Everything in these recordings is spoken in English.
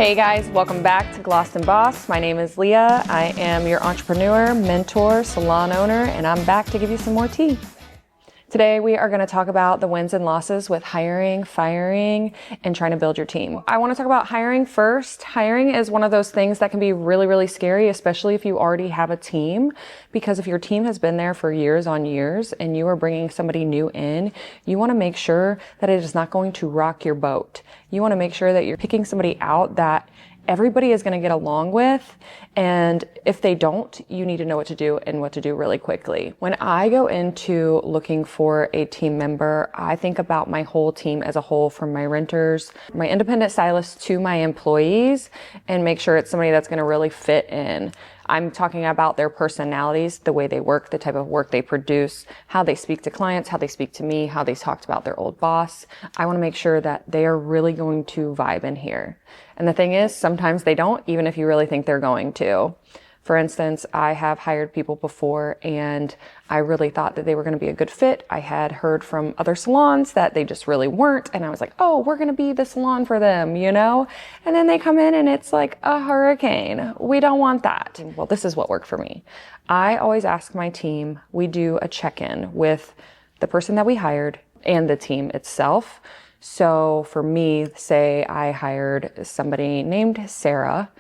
Hey guys, welcome back to Glossed and Boss. My name is Leiah. I am your entrepreneur, mentor, salon owner, and I'm back to give you some more tea. Today we are going to talk about the wins and losses with hiring, firing, and trying to build your team. I want to talk about hiring first. Hiring is one of those things that can be really, really scary, especially if you already have a team, because if your team has been there for years on years and you are bringing somebody new in, you want to make sure that it is not going to rock your boat. You want to make sure that you're picking somebody out that everybody is going to get along with. And if they don't, you need to know what to do and what to do really quickly. When I go into looking for a team member, I think about my whole team as a whole, from my renters, my independent stylists, to my employees, and make sure it's somebody that's going to really fit in. I'm talking about their personalities, the way they work, the type of work they produce, how they speak to clients, how they speak to me, how they talked about their old boss. I want to make sure that they are really going to vibe in here. And the thing is, sometimes they don't, even if you really think they're going to. For instance, I have hired people before and I really thought that they were going to be a good fit. I had heard from other salons that they just really weren't. And I was like, oh, we're going to be the salon for them, you know? And then they come in and it's like a hurricane. We don't want that. Well, this is what worked for me. I always ask my team, we do a check-in with the person that we hired and the team itself. So for me, say I hired somebody named Sarah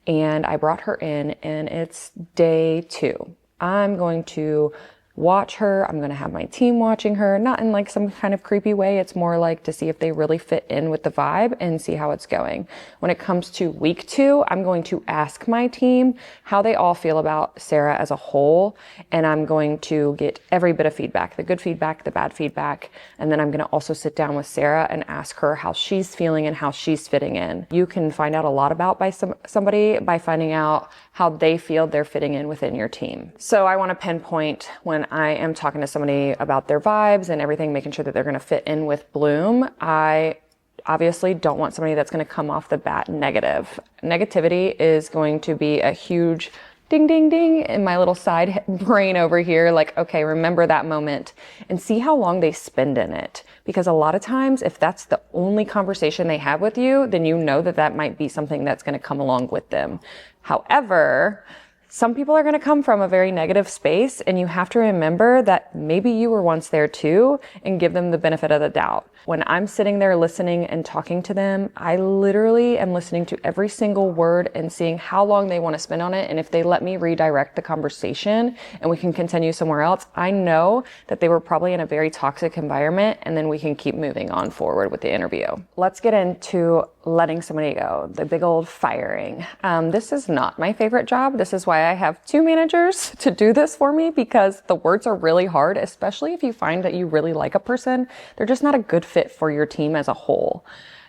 and I brought her in and it's day 2. I'm going to watch her. I'm going to have my team watching her, not in like some kind of creepy way. It's more like to see if they really fit in with the vibe and see how it's going. When it comes to week 2, I'm going to ask my team how they all feel about Sarah as a whole. And I'm going to get every bit of feedback, the good feedback, the bad feedback. And then I'm going to also sit down with Sarah and ask her how she's feeling and how she's fitting in. You can find out a lot about somebody by finding out how they feel they're fitting in within your team. So I want to pinpoint when I am talking to somebody about their vibes and everything, making sure that they're going to fit in with Bloom. I obviously don't want somebody that's going to come off the bat negative. Negativity is going to be a huge ding, ding, ding in my little side brain over here. Like, okay, remember that moment and see how long they spend in it. Because a lot of times, if that's the only conversation they have with you, then you know that that might be something that's going to come along with them. However, some people are going to come from a very negative space, and you have to remember that maybe you were once there too, and give them the benefit of the doubt. When I'm sitting there listening and talking to them, I literally am listening to every single word and seeing how long they want to spend on it. And if they let me redirect the conversation and we can continue somewhere else, I know that they were probably in a very toxic environment, and then we can keep moving on forward with the interview. Let's get into letting somebody go, the big old firing. This is not my favorite job. This is why I have 2 managers to do this for me, because the words are really hard, especially if you find that you really like a person. They're just not a good fit for your team as a whole.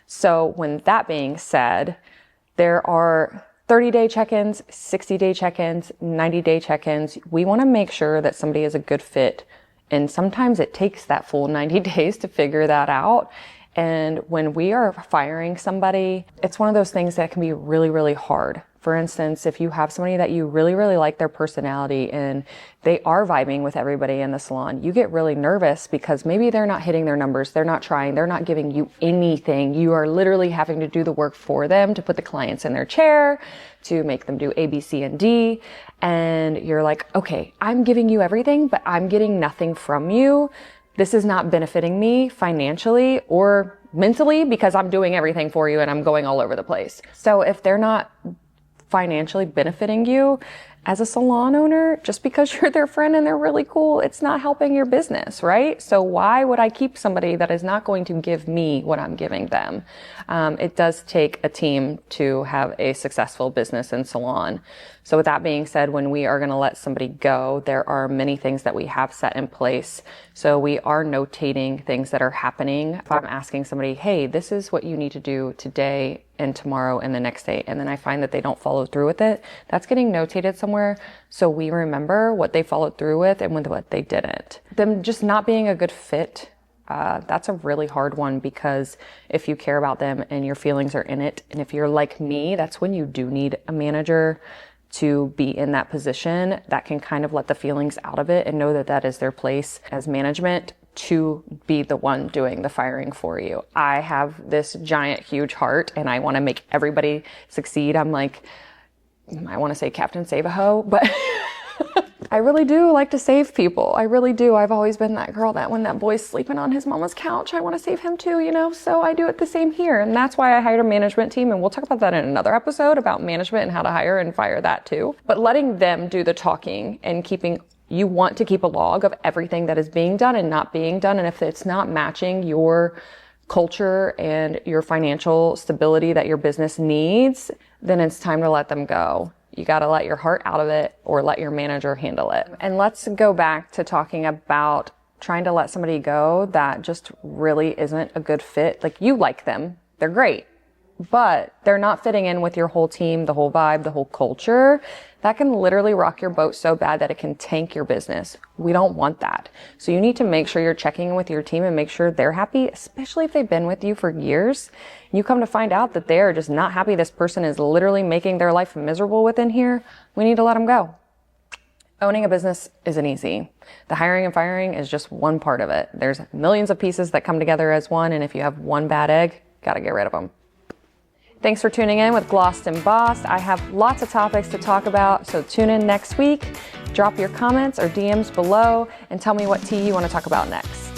So when that being said, there are 30-day check-ins, 60-day check-ins, 90-day check-ins. We want to make sure that somebody is a good fit. And sometimes it takes that full 90 days to figure that out. And when we are firing somebody, it's one of those things that can be really, really hard. For instance, if you have somebody that you really, really like their personality and they are vibing with everybody in the salon, you get really nervous because maybe they're not hitting their numbers, they're not trying, they're not giving you anything. You are literally having to do the work for them, to put the clients in their chair, to make them do A, B, C, and D. And you're like, okay, I'm giving you everything, but I'm getting nothing from you. This is not benefiting me financially or mentally because I'm doing everything for you and I'm going all over the place. So if they're not financially benefiting you as a salon owner, just because you're their friend and they're really cool, it's not helping your business, right? So why would I keep somebody that is not going to give me what I'm giving them? It does take a team to have a successful business in salon. So with that being said, when we are going to let somebody go, there are many things that we have set in place. So we are notating things that are happening. If I'm asking somebody, hey, this is what you need to do today and tomorrow and the next day, and then I find that they don't follow through with it, that's getting notated somewhere so we remember what they followed through with and what they didn't. Them just not being a good fit, that's a really hard one, because if you care about them and your feelings are in it, and if you're like me, that's when you do need a manager to be in that position that can kind of let the feelings out of it and know that that is their place as management. to be the one doing the firing for you. I have this giant, huge heart and I want to make everybody succeed. I'm like, I want to say Captain Save-A-Ho, but I really do like to save people. I really do. I've always been that girl that when that boy's sleeping on his mama's couch, I want to save him too, you know? So I do it the same here. And that's why I hired a management team. And we'll talk about that in another episode about management and how to hire and fire that too. But letting them do the talking and you want to keep a log of everything that is being done and not being done. And if it's not matching your culture and your financial stability that your business needs, then it's time to let them go. You got to let your heart out of it or let your manager handle it. And let's go back to talking about trying to let somebody go that just really isn't a good fit. Like, you like them, they're great, but they're not fitting in with your whole team, the whole vibe, the whole culture. That can literally rock your boat so bad that it can tank your business. We don't want that. So you need to make sure you're checking in with your team and make sure they're happy, especially if they've been with you for years. You come to find out that they're just not happy. This person is literally making their life miserable within here. We need to let them go. Owning a business isn't easy. The hiring and firing is just one part of it. There's millions of pieces that come together as one, and if you have one bad egg, gotta get rid of them. Thanks for tuning in with Glossed and Bossed. I have lots of topics to talk about, so tune in next week. Drop your comments or DMs below and tell me what tea you want to talk about next.